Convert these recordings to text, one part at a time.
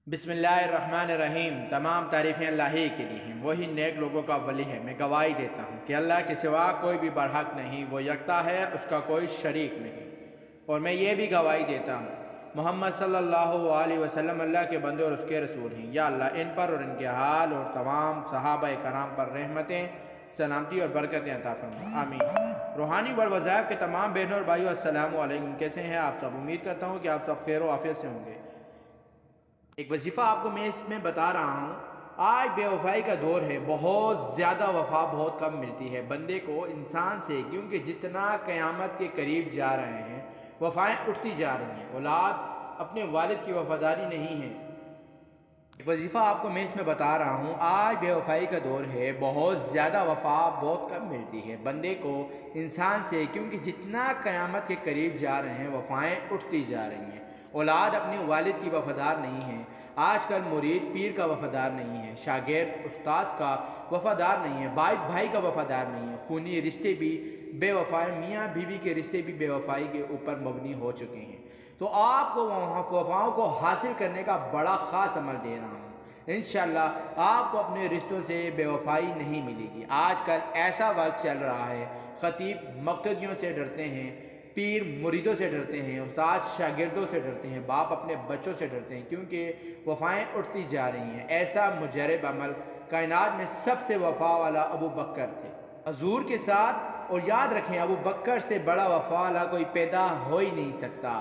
بسم اللہ الرحمن الرحیم۔ تمام تعریفیں اللہ ہی کے لیے ہیں، وہی نیک لوگوں کا ولی ہے۔ میں گواہی دیتا ہوں کہ اللہ کے سوا کوئی بھی برحق نہیں، وہ یکتا ہے، اس کا کوئی شریک نہیں۔ اور میں یہ بھی گواہی دیتا ہوں محمد صلی اللہ علیہ وسلم اللہ کے بندے اور اس کے رسول ہیں۔ یا اللہ ان پر اور ان کے حال اور تمام صحابہ کرام پر رحمتیں، سلامتی اور برکتیں عطا فرما، آمین۔ روحانی بڑ وظائف کے تمام بہنوں اور بھائیوں، السلام علیکم۔ کیسے ہیں آپ سب؟ امید کرتا ہوں کہ آپ سب خیر و عافیت سے ہوں گے۔ ایک وظیفہ آپ کو میں اس میں بتا رہا ہوں۔ آج بے وفائی کا دور ہے، بہت زیادہ وفا بہت کم ملتی ہے بندے کو انسان سے، کیونکہ جتنا قیامت کے قریب جا رہے ہیں وفائیں اٹھتی جا رہی ہیں۔ اولاد اپنے والد کی وفاداری نہیں ہے۔ ایک وظیفہ آپ کو میں اس میں بتا رہا ہوں۔ آج بے وفائی کا دور ہے، بہت زیادہ وفا بہت کم ملتی ہے بندے کو انسان سے، کیونکہ جتنا قیامت کے قریب جا رہے ہیں وفائیں اٹھتی جا رہی ہیں۔ اولاد اپنے والد کی وفادار نہیں ہے۔ آج کل مرید پیر کا وفادار نہیں ہے، شاگرد استاذ کا وفادار نہیں ہے، بھائی کا وفادار نہیں ہے۔ خونی رشتے بھی بے وفائی، میاں بیوی کے رشتے بھی بے وفائی کے اوپر مبنی ہو چکے ہیں۔ تو آپ کو وفاؤں کو حاصل کرنے کا بڑا خاص عمل دے رہا ہوں۔ انشاءاللہ آپ کو اپنے رشتوں سے بے وفائی نہیں ملے گی۔ آج کل ایسا وقت چل رہا ہے، خطیب مقتدیوں سے ڈرتے ہیں، پیر مریدوں سے ڈرتے ہیں، استاد شاگردوں سے ڈرتے ہیں، باپ اپنے بچوں سے ڈرتے ہیں، کیونکہ وفائیں اٹھتی جا رہی ہیں۔ ایسا مجرب عمل کائنات میں سب سے وفا والا ابو بکر تھے حضور کے ساتھ۔ اور یاد رکھیں، ابو بکر سے بڑا وفا والا کوئی پیدا ہو ہی نہیں سکتا،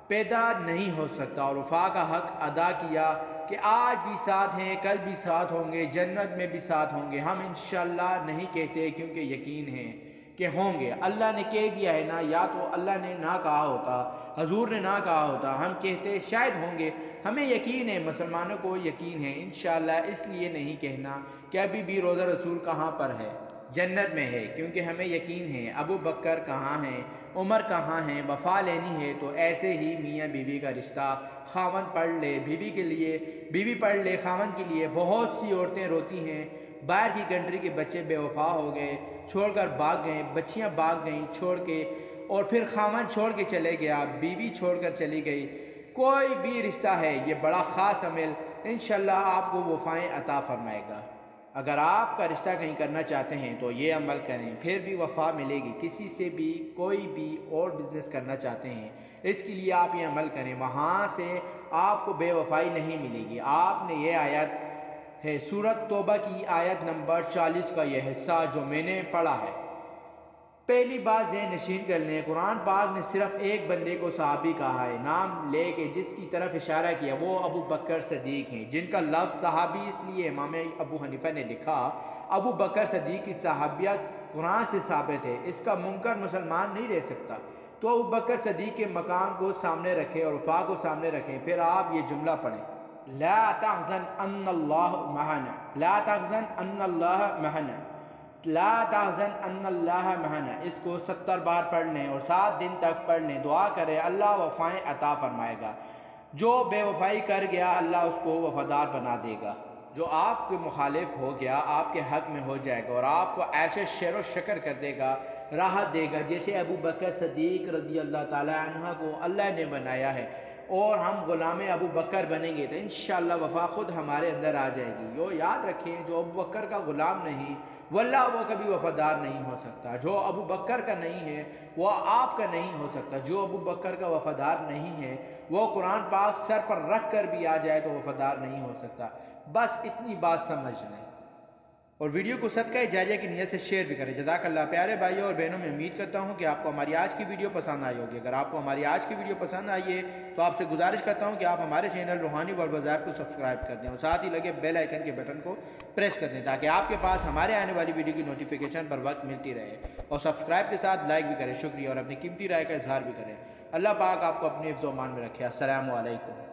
پیدا نہیں ہو سکتا۔ اور وفا کا حق ادا کیا کہ آج بھی ساتھ ہیں، کل بھی ساتھ ہوں گے، جنت میں بھی ساتھ ہوں گے۔ ہم انشاءاللہ نہیں کہتے، کیونکہ یقین ہے کہ ہوں گے۔ اللہ نے کہہ دیا ہے نا، یا تو اللہ نے نہ کہا ہوتا، حضور نے نہ کہا ہوتا، ہم کہتے شاید ہوں گے۔ ہمیں یقین ہے، مسلمانوں کو یقین ہے انشاءاللہ، اس لیے نہیں کہنا کہ ابھی بھی روضہ رسول کہاں پر ہے، جنت میں ہے، کیونکہ ہمیں یقین ہے ابو بکر کہاں ہیں، عمر کہاں ہیں۔ وفا لینی ہے تو ایسے ہی میاں بیوی کا رشتہ، خاوند پڑھ لے بیوی کے لیے، بیوی پڑھ لے خاوند کے لیے۔ بہت سی عورتیں روتی ہیں، باہر کی کنٹری کے بچے بے وفا ہو گئے، چھوڑ کر بھاگ گئے، بچیاں بھاگ گئیں چھوڑ کے، اور پھر خاوند چھوڑ کے چلے گیا، بیوی چھوڑ کر چلی گئی۔ کوئی بھی رشتہ ہے، یہ بڑا خاص عمل انشاءاللہ آپ کو وفائیں عطا فرمائے گا۔ اگر آپ کا رشتہ کہیں کرنا چاہتے ہیں تو یہ عمل کریں، پھر بھی وفا ملے گی۔ کسی سے بھی کوئی بھی اور بزنس کرنا چاہتے ہیں، اس کے لیے آپ یہ عمل کریں، وہاں سے آپ کو بے وفائی نہیں ملے گی۔ آپ نے یہ آیت ہے سورۃ توبہ کی آیت نمبر 40 کا یہ حصہ جو میں نے پڑھا ہے، پہلی بات ذہن نشین کر لیں۔ قرآن پاک نے صرف ایک بندے کو صحابی کہا ہے، نام لے کے جس کی طرف اشارہ کیا، وہ ابو بکر صدیق ہیں، جن کا لفظ صحابی اس لیے امام ابو حنیفہ نے لکھا ابو بکر صدیق کی صحابیت قرآن سے ثابت ہے، اس کا منکر مسلمان نہیں رہ سکتا۔ تو ابو بکر صدیق کے مقام کو سامنے رکھیں اور وفا کو سامنے رکھیں، پھر آپ یہ جملہ پڑھیں، لا تحزن ان اللہ معنا، لا تحزن ان اللہ معنا، لا تحزن ان اللہ معنا۔ اس کو 70 بار پڑھ لیں اور 7 دن تک پڑھ لیں، دعا کریں، اللہ وفائیں عطا فرمائے گا۔ جو بے وفائی کر گیا اللہ اس کو وفادار بنا دے گا، جو آپ کے مخالف ہو گیا آپ کے حق میں ہو جائے گا، اور آپ کو ایسے شعر و شکر کر دے گا، راحت دے گا، جیسے ابو بکر صدیق رضی اللہ تعالی عنہ کو اللہ نے بنایا ہے۔ اور ہم غلام ابو بکر بنیں گے تو انشاءاللہ وفا خود ہمارے اندر آ جائے گی۔ جو یاد رکھیں، جو ابو بکر کا غلام نہیں واللہ وہ کبھی وفادار نہیں ہو سکتا۔ جو ابو بکر کا نہیں ہے وہ آپ کا نہیں ہو سکتا۔ جو ابو بکر کا وفادار نہیں ہے وہ قرآن پاک سر پر رکھ کر بھی آ جائے تو وفادار نہیں ہو سکتا۔ بس اتنی بات سمجھ لیں، اور ویڈیو کو صدقہ جاریہ کی نیت سے شیئر بھی کریں۔ جزاک اللہ۔ پیارے بھائیوں اور بہنوں، میں امید کرتا ہوں کہ آپ کو ہماری آج کی ویڈیو پسند آئی ہوگی۔ اگر آپ کو ہماری آج کی ویڈیو پسند آئی ہے تو آپ سے گزارش کرتا ہوں کہ آپ ہمارے چینل روحانی ورڈ وظائف کو سبسکرائب کر دیں، اور ساتھ ہی لگے بیل آئیکن کے بٹن کو پریس کر دیں، تاکہ آپ کے پاس ہمارے آنے والی ویڈیو کی نوٹیفیکیشن پر وقت ملتی رہے۔ اور سبسکرائب کے ساتھ لائک بھی کریں، شکریہ، اور اپنی قیمتی رائے کا اظہار بھی کریں۔ اللہ پاک آپ کو اپنے حفظ و امان میں رکھے۔ السلام علیکم۔